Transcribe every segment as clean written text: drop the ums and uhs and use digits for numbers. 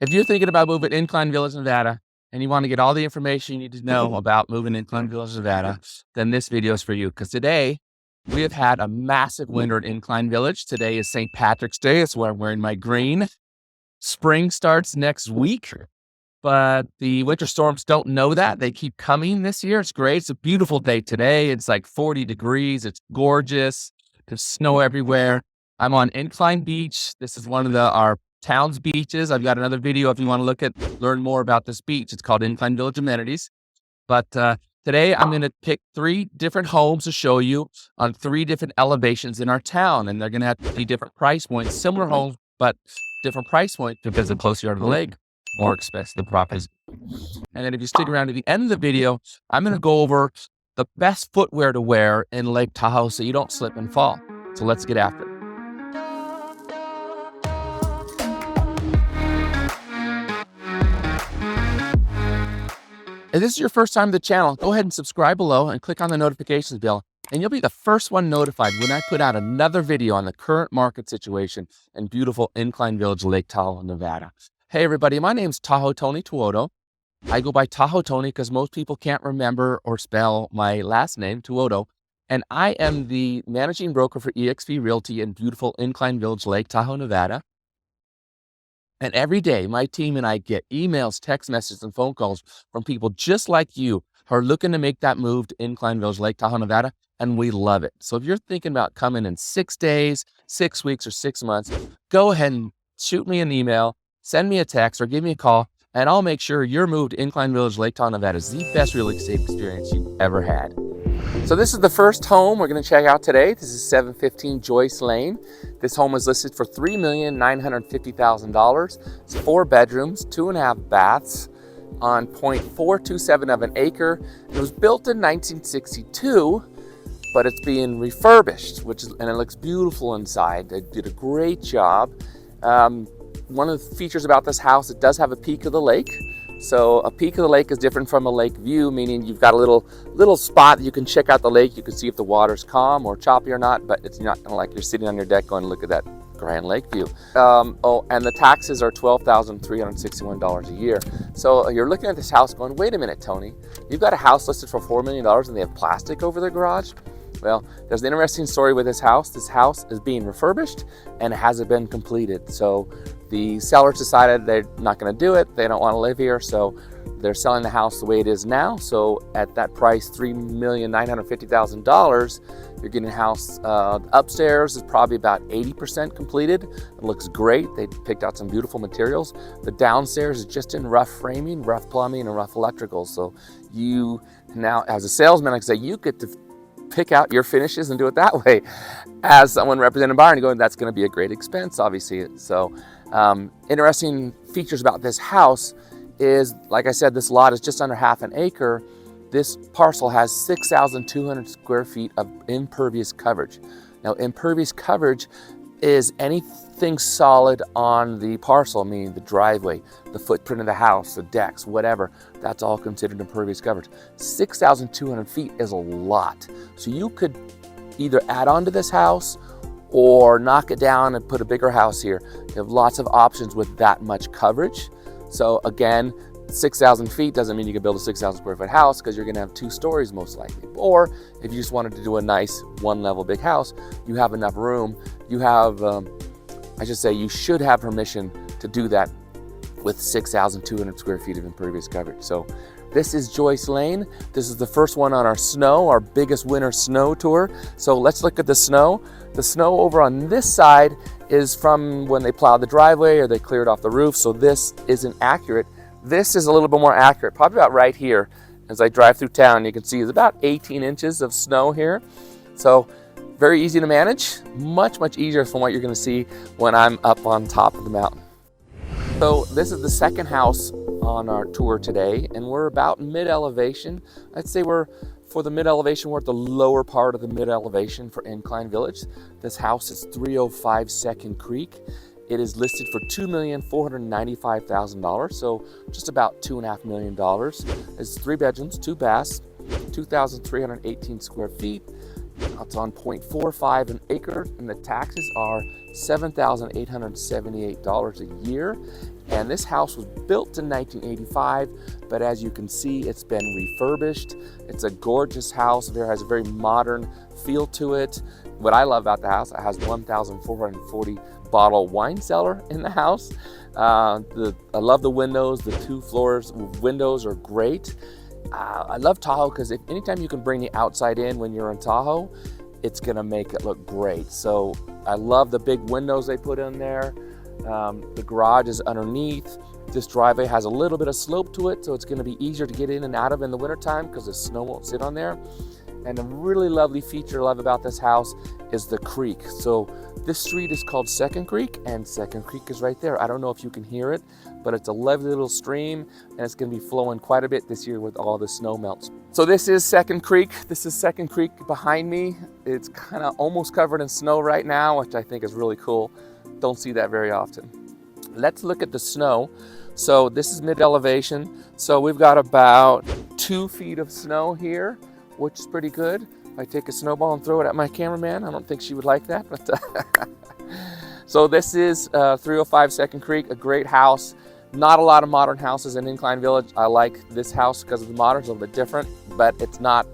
If you're thinking about moving Incline Village, Nevada, and you want to get all the information you need to know about moving Incline Village, Nevada, then this video is for you. Because today we have had a massive winter at Incline Village. Today is St. Patrick's Day. It's why I'm wearing my green. Spring starts next week, but the winter storms don't know that. They keep coming this year. It's great. It's a beautiful day today. It's like 40 degrees. It's gorgeous. There's snow everywhere. I'm on Incline Beach. This is one of our town's beaches. I've got another video if you want to learn more about this beach. It's called Incline Village Amenities. But today I'm going to pick 3 different homes to show you on 3 different elevations in our town. And they're going to have to be different price points, similar homes, but different price points because they're closer to the lake, more expensive properties. And then if you stick around to the end of the video, I'm going to go over the best footwear to wear in Lake Tahoe so you don't slip and fall. So let's get after it. If this is your first time to the channel, go ahead and subscribe below and click on the notifications bell, and you'll be the first one notified when I put out another video on the current market situation in beautiful Incline Village, Lake Tahoe, Nevada. Hey everybody, my name's Tahoe Tony Tuoto. I go by Tahoe Tony because most people can't remember or spell my last name, Tuoto, and I am the managing broker for eXp Realty in beautiful Incline Village, Lake Tahoe, Nevada. And every day, my team and I get emails, text messages, and phone calls from people just like you who are looking to make that move to Incline Village, Lake Tahoe, Nevada, and we love it. So if you're thinking about coming in 6 days, 6 weeks, or 6 months, go ahead and shoot me an email, send me a text, or give me a call, and I'll make sure your move to Incline Village, Lake Tahoe, Nevada is the best real estate experience you've ever had. So this is the first home we're going to check out today. This is 715 Joyce Lane. This home is listed for $3,950,000. It's 4 bedrooms, 2.5 baths on 0.427 of an acre. It was built in 1962, but it's being refurbished, and it looks beautiful inside. They did a great job. One of the features about this house, it does have a peak of the lake. So a peak of the lake is different from a lake view, meaning you've got a little spot that you can check out the lake. You can see if the water's calm or choppy or not, but it's not like you're sitting on your deck going, look at that grand lake view. And the taxes are $12,361 a year. So you're looking at this house going, wait a minute, Tony, you've got a house listed for $4 million and they have plastic over their garage? Well, there's an interesting story with this house. This house is being refurbished and it hasn't been completed. So the sellers decided they're not going to do it. They don't want to live here. So they're selling the house the way it is now. So at that price, $3,950,000, you're getting a house. Upstairs is probably about 80% completed. It looks great. They picked out some beautiful materials. The downstairs is just in rough framing, rough plumbing, and rough electrical. So you now, as a salesman, like I say, you get to pick out your finishes and do it that way. As someone representing a buyer, and going, that's going to be a great expense, obviously. So interesting features about this house is, like I said, this lot is just under half an acre. This parcel has 6,200 square feet of impervious coverage. Now, impervious coverage is anything solid on the parcel, meaning the driveway, the footprint of the house, the decks, whatever. That's all considered impervious coverage. 6,200 feet is a lot. So you could either add on to this house or knock it down and put a bigger house here. You have lots of options with that much coverage. So again, 6,000 feet doesn't mean you can build a 6,000 square foot house because you're going to have 2 stories most likely. Or if you just wanted to do a nice 1-level big house, you have enough room. You have, I should say, you should have permission to do that with 6,200 square feet of impervious coverage. So this is Joyce Lane. This is the first one on our biggest winter snow tour. So let's look at the snow. The snow over on this side is from when they plowed the driveway or they cleared off the roof. So this isn't accurate. This is a little bit more accurate, probably about right here. As I drive through town, you can see it's about 18 inches of snow here. So very easy to manage, much, much easier from what you're gonna see when I'm up on top of the mountain. So this is the second house on our tour today, and we're about mid-elevation. I'd say for the mid-elevation, we're at the lower part of the mid-elevation for Incline Village. This house is 305 Second Creek. It is listed for $2,495,000, so just about $2.5 million. It's 3 bedrooms, 2 baths, 2,318 square feet. It's on 0.45 an acre, and the taxes are $7,878 a year. And this house was built in 1985, but as you can see, it's been refurbished. It's a gorgeous house. It has a very modern feel to it. What I love about the house, it has 1,440 bottle wine cellar in the house. I love the windows. The 2 floors windows are great. I love Tahoe because anytime you can bring the outside in when you're in Tahoe, it's gonna make it look great. So I love the big windows they put in there. The garage is underneath. This driveway has a little bit of slope to it, so it's gonna be easier to get in and out of in the wintertime because the snow won't sit on there. And a really lovely feature I love about this house is the creek. So this street is called Second Creek, and Second Creek is right there. I don't know if you can hear it, but it's a lovely little stream, and it's gonna be flowing quite a bit this year with all the snow melts. So this is Second Creek. This is Second Creek behind me. It's kind of almost covered in snow right now, which I think is really cool. Don't see that very often. Let's look at the snow. So this is mid-elevation. So we've got about 2 feet of snow here, which is pretty good. If I take a snowball and throw it at my cameraman, I don't think she would like that. But so this is 305 Second Creek, a great house. Not a lot of modern houses in Incline Village. I like this house because of the modern, it's a little bit different, but it's not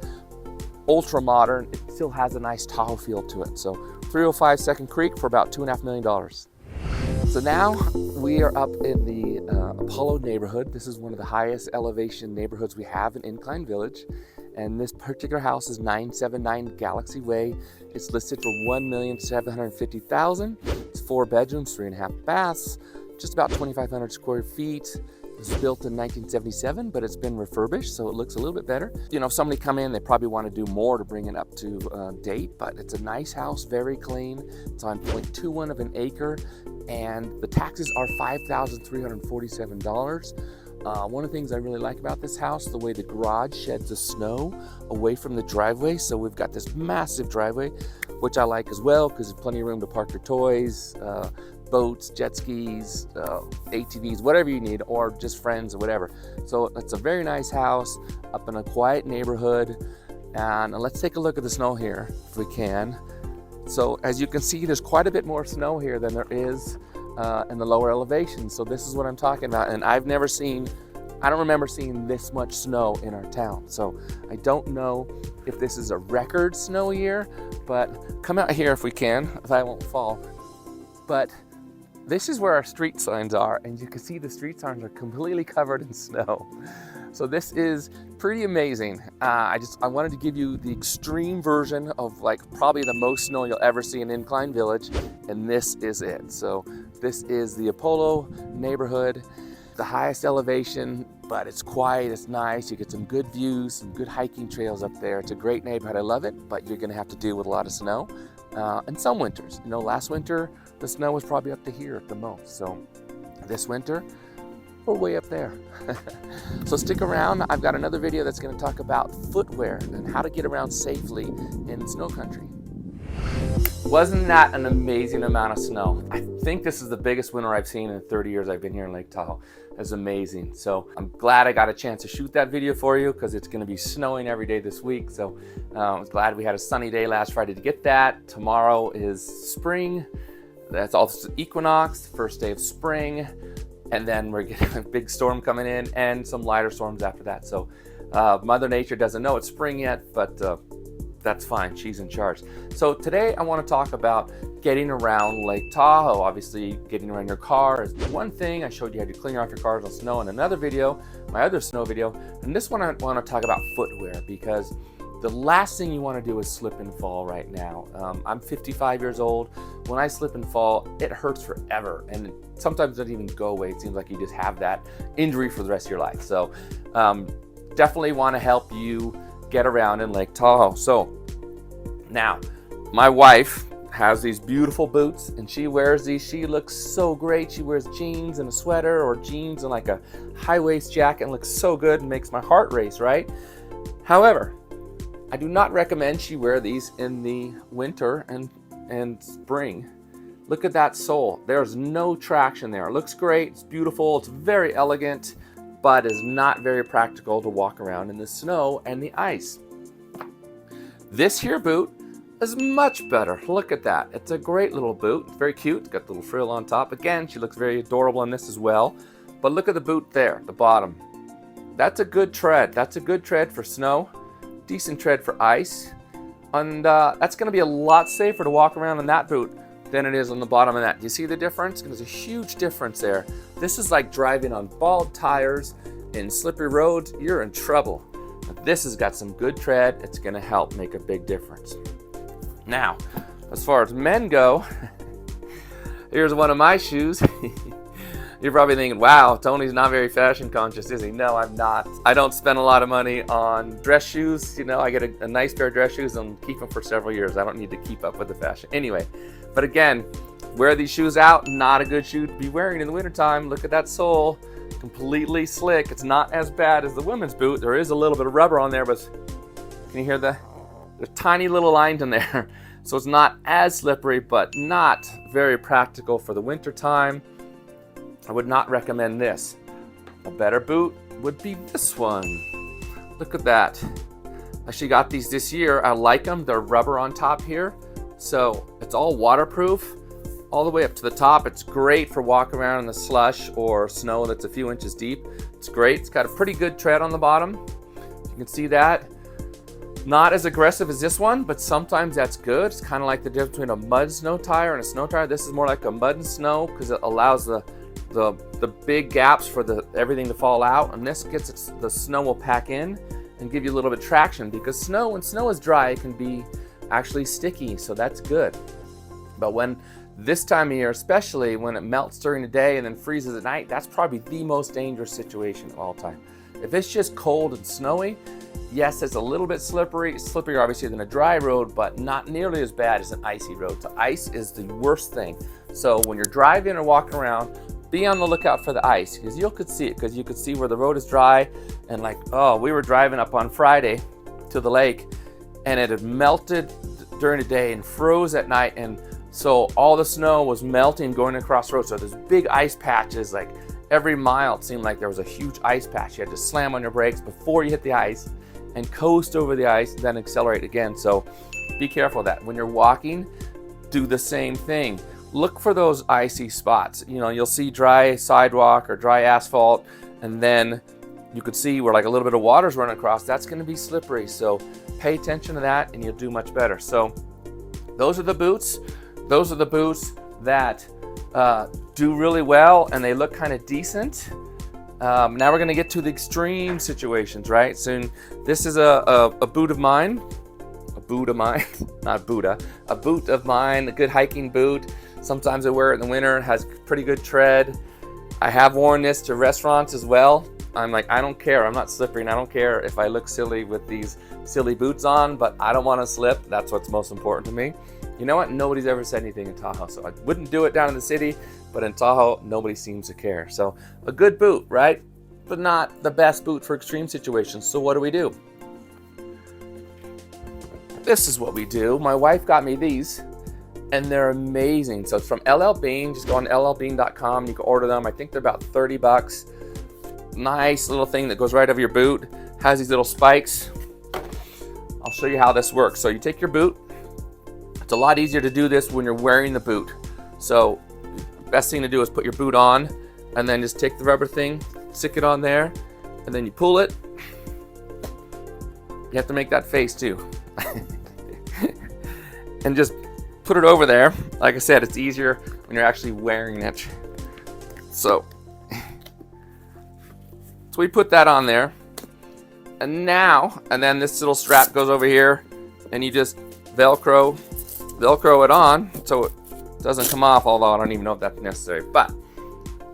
ultra modern. It still has a nice Tahoe feel to it. So 305 Second Creek for about $2.5 million. So now we are up in the Apollo neighborhood. This is one of the highest elevation neighborhoods we have in Incline Village. And this particular house is 979 Galaxy Way. It's listed for $1,750,000. It's 4 bedrooms, 3.5 baths, just about 2,500 square feet. It was built in 1977, but it's been refurbished, so it looks a little bit better. You know, if somebody come in, they probably want to do more to bring it up to date, but it's a nice house, very clean. It's on 0.21 of an acre, and the taxes are $5,347. One of the things I really like about this house, the way the garage sheds the snow away from the driveway. So we've got this massive driveway, which I like as well because there's plenty of room to park your toys, boats, jet skis, ATVs, whatever you need, or just friends or whatever. So it's a very nice house up in a quiet neighborhood. And let's take a look at the snow here if we can. So as you can see, there's quite a bit more snow here than there is in the lower elevation. So this is what I'm talking about. And I don't remember seeing this much snow in our town. So I don't know if this is a record snow year, but come out here if we can, if I won't fall. But this is where our street signs are, and you can see the street signs are completely covered in snow. So this is pretty amazing. I wanted to give you the extreme version of like probably the most snow you'll ever see in Incline Village, and this is it. So this is the Apollo neighborhood, the highest elevation, but it's quiet, it's nice. You get some good views, some good hiking trails up there. It's a great neighborhood, I love it, but you're gonna have to deal with a lot of snow. And some winters, you know, last winter, the snow was probably up to here at the most. So this winter, we're way up there. So stick around. I've got another video that's going to talk about footwear and how to get around safely in snow country. Wasn't that an amazing amount of snow? I think this is the biggest winter I've seen in the 30 years I've been here in Lake Tahoe. It's amazing. So I'm glad I got a chance to shoot that video for you because it's going to be snowing every day this week. So I was glad we had a sunny day last Friday to get that. Tomorrow is spring. That's also equinox, first day of spring. And then we're getting a big storm coming in and some lighter storms after that. So Mother Nature doesn't know it's spring yet, but that's fine. She's in charge. So today I want to talk about getting around Lake Tahoe. Obviously, getting around your car is one thing. I showed you how to clean off your cars on snow in another video, my other snow video. And this one I want to talk about footwear because the last thing you want to do is slip and fall right now. I'm 55 years old. When I slip and fall, it hurts forever. And sometimes it doesn't even go away. It seems like you just have that injury for the rest of your life. So definitely want to help you get around in Lake Tahoe. So now, my wife has these beautiful boots and she wears these. She looks so great. She wears jeans and a sweater or jeans and like a high-waist jacket and looks so good and makes my heart race, right? However, I do not recommend she wear these in the winter and spring. Look at that sole. There's no traction there. It looks great. It's beautiful. It's very elegant, but is not very practical to walk around in the snow and the ice. This here boot is much better. Look at that. It's a great little boot. Very cute. It's got the little frill on top. Again, she looks very adorable in this as well. But look at the boot there, the bottom. That's a good tread. That's a good tread for snow. Decent tread for ice. And that's going to be a lot safer to walk around in that boot than it is on the bottom of that. Do you see the difference? There's a huge difference there. This is like driving on bald tires in slippery roads. You're in trouble. But this has got some good tread. It's going to help make a big difference. Now, as far as men go, here's one of my shoes. You're probably thinking, wow, Tony's not very fashion conscious, is he? No, I'm not. I don't spend a lot of money on dress shoes. You know, I get a nice pair of dress shoes and keep them for several years. I don't need to keep up with the fashion. Anyway, but again, wear these shoes out. Not a good shoe to be wearing in the wintertime. Look at that sole, completely slick. It's not as bad as the women's boot. There is a little bit of rubber on there, but can you hear there's tiny little lines in there. So it's not as slippery, but not very practical for the wintertime. I would not recommend this. A better boot would be this one. Look at that. I actually got these this year. I like them. They're rubber on top here. So it's all waterproof all the way up to the top. It's great for walking around in the slush or snow that's a few inches deep. It's great. It's got a pretty good tread on the bottom. You can see that. Not as aggressive as this one, but sometimes that's good. It's kind of like the difference between a mud snow tire and a snow tire. This is more like a mud and snow because it allows the big gaps for everything to fall out, and this gets the snow will pack in and give you a little bit of traction, because when snow is dry, it can be actually sticky, so that's good. But when this time of year, especially when it melts during the day and then freezes at night, that's probably the most dangerous situation of all time. If it's just cold and snowy, yes, it's a little bit slippery obviously than a dry road, but not nearly as bad as an icy road. So ice is the worst thing. So when you're driving or walking around, be on the lookout for the ice, because you could see it, because you could see where the road is dry. And like, oh, we were driving up on Friday to the lake, and it had melted during the day and froze at night, and so all the snow was melting going across the road. So there's big ice patches, like every mile it seemed like there was a huge ice patch. You had to slam on your brakes before you hit the ice and coast over the ice, then accelerate again. So be careful of that. When you're walking, do the same thing. Look for those icy spots. You know, you'll see dry sidewalk or dry asphalt, and then you could see where like a little bit of water's running across. That's going to be slippery. So pay attention to that and you'll do much better. So those are the boots. Those are the boots that do really well and they look kind of decent. Now we're going to get to the extreme situations, right? So this is a boot of mine. A boot of mine, not Buddha. A boot of mine, a good hiking boot. Sometimes I wear it in the winter. It has pretty good tread. I have worn this to restaurants as well. I'm like, I don't care. I'm not slippery, and I don't care if I look silly with these silly boots on, but I don't want to slip. That's what's most important to me. You know what? Nobody's ever said anything in Tahoe, so I wouldn't do it down in the city, but in Tahoe, nobody seems to care. So a good boot, right? But not the best boot for extreme situations. So what do? This is what we do. My wife got me these, and they're amazing. So it's from LL Bean. Just go on llbean.com. You can order them. I think they're about $30. Nice little thing that goes right over your boot. Has these little spikes. I'll show you how this works. So you take your boot. It's a lot easier to do this when you're wearing the boot. So best thing to do is put your boot on and then just take the rubber thing, stick it on there, and then you pull it. You have to make that face too. And just put it over there. Like I said, it's easier when you're actually wearing it. So we put that on there. And then this little strap goes over here, and you just Velcro it on so it doesn't come off, although I don't even know if that's necessary. But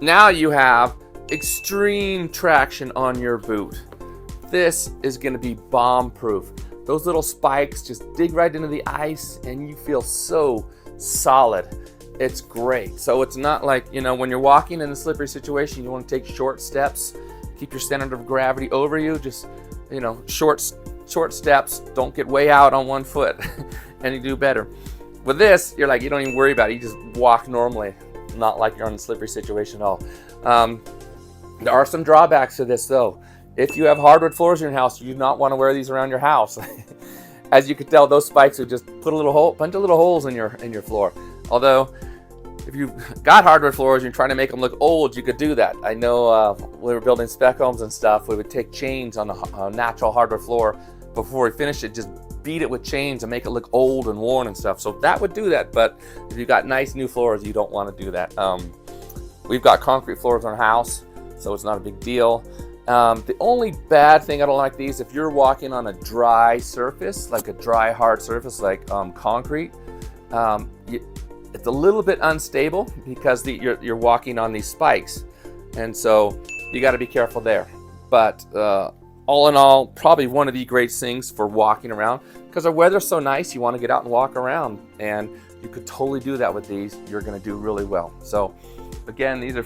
now you have extreme traction on your boot. This is going to be bomb proof. Those little spikes just dig right into the ice and you feel so solid. It's great. So it's not like, you know, when you're walking in a slippery situation, you want to take short steps, keep your center of gravity over you, just, you know, short steps, don't get way out on one foot and you do better. With this, you're like, you don't even worry about it. You just walk normally, not like you're in a slippery situation at all. There are some drawbacks to this though. If you have hardwood floors in your house, you do not want to wear these around your house. as you can tell, those spikes would just put a bunch of little holes in your floor. Although, if you got hardwood floors and you're trying to make them look old, you could do that. I know when we were building spec homes and stuff, we would take chains on the natural hardwood floor before we finished it, just beat it with chains and make it look old and worn and stuff. So that would do that, but if you got nice new floors, you don't want to do that. We've got concrete floors in our house, so it's not a big deal. The only bad thing I don't like these, if you're walking on a dry surface, like a dry hard surface like concrete, it's a little bit unstable because you're walking on these spikes, and so you got to be careful there. But all in all, probably one of the great things for walking around, because our weather's so nice, you want to get out and walk around, and you could totally do that with these. You're going to do really well. So again, these are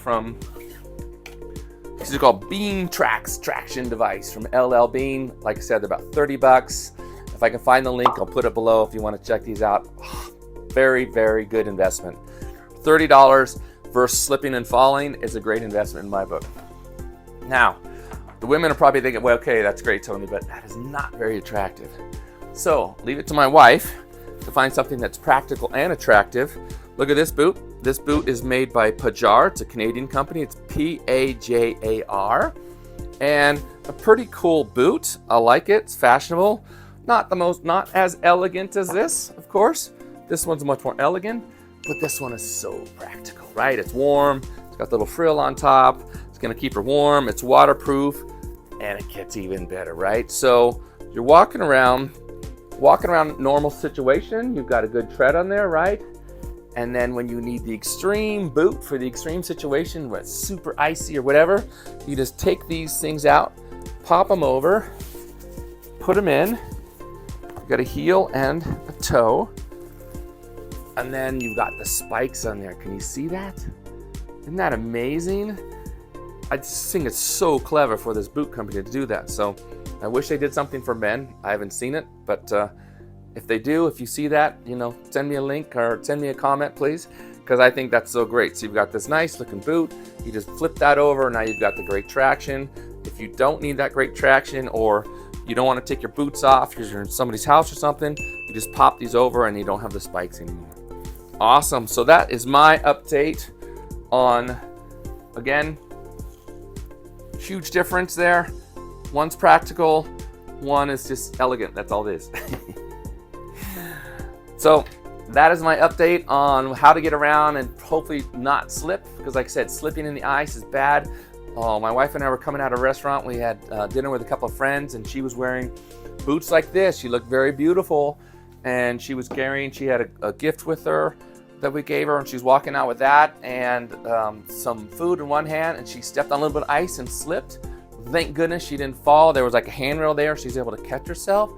called Beam Trax traction device from LL Beam. Like I said, they're about 30 bucks. If I can find the link, I'll put it below if you want to check these out. Very, very good investment. $30 versus slipping and falling is a great investment in my book. Now, the women are probably thinking, well, okay, that's great, Tony, but that is not very attractive. So leave it to my wife to find something that's practical and attractive. Look at this boot. This boot is made by Pajar. It's a Canadian company. It's Pajar. And a pretty cool boot. I like it. It's fashionable. Not as elegant as this, of course. This one's much more elegant, but this one is so practical, right? It's warm. It's got the little frill on top. It's gonna keep her warm. It's waterproof, and it gets even better, right? So you're walking around normal situation. You've got a good tread on there, right? And then when you need the extreme boot for the extreme situation where it's super icy or whatever, you just take these things out, pop them over, put them in. You've got a heel and a toe. And then you've got the spikes on there. Can you see that? Isn't that amazing? I just think it's so clever for this boot company to do that. So I wish they did something for men. I haven't seen it, but if they do, if you see that, send me a link or send me a comment, please, because I think that's so great. So you've got this nice looking boot. You just flip that over. Now you've got the great traction. If you don't need that great traction, or you don't want to take your boots off because you're in somebody's house or something, you just pop these over and you don't have the spikes anymore. Awesome. So that is my update on, again, huge difference there. One's practical, one is just elegant. That's all it is. So that is my update on how to get around and hopefully not slip, because like I said, slipping in the ice is bad. My wife and I were coming out of a restaurant. We had dinner with a couple of friends, and she was wearing boots like this. She looked very beautiful, and she had a gift with her that we gave her, and she's walking out with that and some food in one hand, and she stepped on a little bit of ice and slipped. Thank goodness she didn't fall. There was like a handrail there. She's able to catch herself,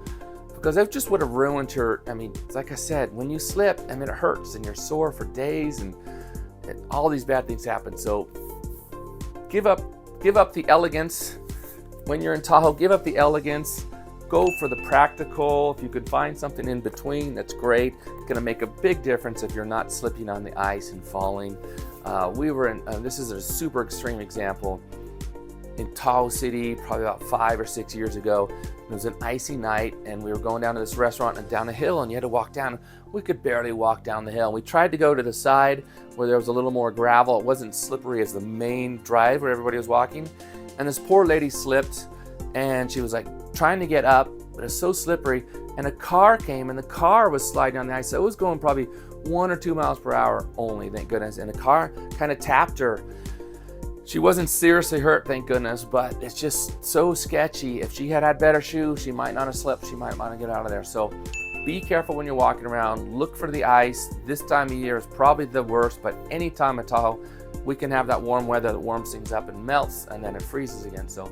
because it just would have ruined her. I mean, like I said, when you slip, it hurts and you're sore for days, and all these bad things happen. So give up the elegance. When you're in Tahoe, give up the elegance. Go for the practical. If you could find something in between, that's great. It's gonna make a big difference if you're not slipping on the ice and falling. We were in, this is a super extreme example, in Tahoe City, probably about 5 or 6 years ago. It was an icy night, and we were going down to this restaurant and down a hill, and you had to walk down. We could barely walk down the hill. We tried to go to the side where there was a little more gravel. It wasn't slippery as the main drive where everybody was walking. And this poor lady slipped, and she was like trying to get up, but it's so slippery. And a car came, and the car was sliding on the ice. So it was going probably 1 or 2 miles per hour only, thank goodness. And the car kind of tapped her. She wasn't seriously hurt, thank goodness, but it's just so sketchy. If she had had better shoes, she might not have slipped. She might want to get out of there. So be careful when you're walking around. Look for the ice. This time of year is probably the worst, but any time at Tahoe, we can have that warm weather that warms things up and melts, and then it freezes again. So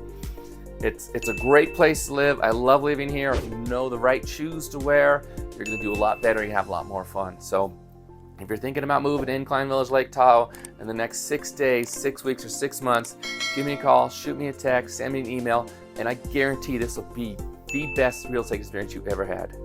it's a great place to live. I love living here. If you know the right shoes to wear, you're going to do a lot better. You have a lot more fun. So if you're thinking about moving to Incline Village, Lake Tahoe in the next 6 days, 6 weeks, or 6 months, give me a call, shoot me a text, send me an email, and I guarantee this will be the best real estate experience you've ever had.